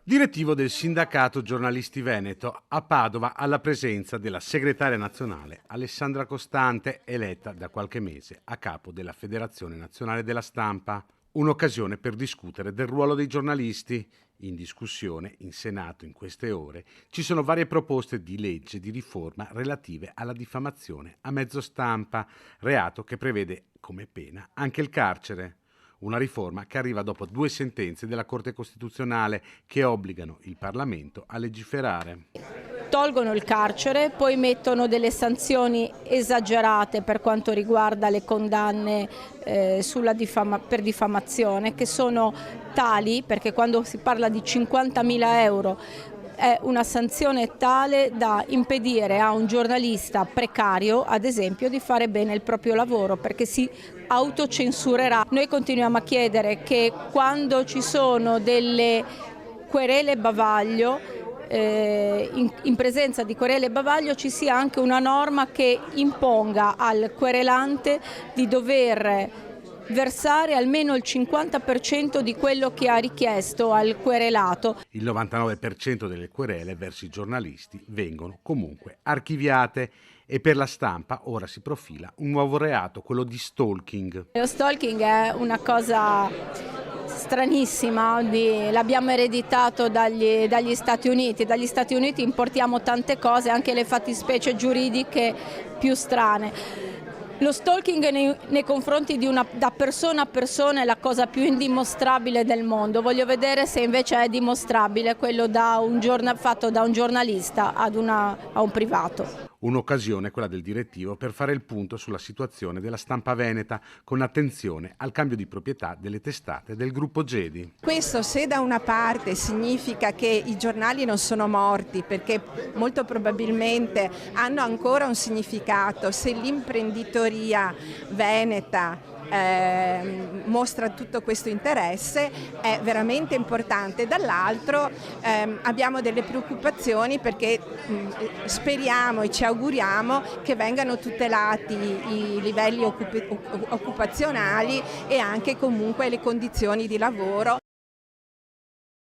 Direttivo del Sindacato Giornalisti Veneto, a Padova alla presenza della segretaria nazionale Alessandra Costante, eletta da qualche mese a capo della Federazione Nazionale della Stampa. Un'occasione per discutere del ruolo dei giornalisti. In discussione in Senato in queste ore ci sono varie proposte di legge di riforma relative alla diffamazione a mezzo stampa, reato che prevede come pena anche il carcere. Una riforma che arriva dopo 2 sentenze della Corte Costituzionale che obbligano il Parlamento a legiferare. Tolgono il carcere, poi mettono delle sanzioni esagerate per quanto riguarda le condanne per diffamazione, che sono tali, perché quando si parla di 50.000 euro è una sanzione tale da impedire a un giornalista precario, ad esempio, di fare bene il proprio lavoro, perché si autocensurerà. Noi continuiamo a chiedere che quando ci sono delle querele bavaglio, in presenza di querele bavaglio, ci sia anche una norma che imponga al querelante di dover versare almeno il 50% di quello che ha richiesto al querelato. Il 99% delle querele verso i giornalisti vengono comunque archiviate e per la stampa ora si profila un nuovo reato, quello di stalking. Lo stalking è una cosa stranissima, l'abbiamo ereditato dagli Stati Uniti. Dagli Stati Uniti importiamo tante cose, anche le fattispecie giuridiche più strane. Lo stalking nei confronti da persona a persona è la cosa più indimostrabile del mondo. Voglio vedere se invece è dimostrabile quello fatto da un giornalista a un privato. Un'occasione, quella del direttivo, per fare il punto sulla situazione della stampa veneta, con attenzione al cambio di proprietà delle testate del gruppo Gedi. Questo, se da una parte significa che i giornali non sono morti, perché molto probabilmente hanno ancora un significato, se l'imprenditoria veneta mostra tutto questo interesse, è veramente importante. Dall'altro abbiamo delle preoccupazioni perché speriamo e ci auguriamo che vengano tutelati i livelli occupazionali e anche comunque le condizioni di lavoro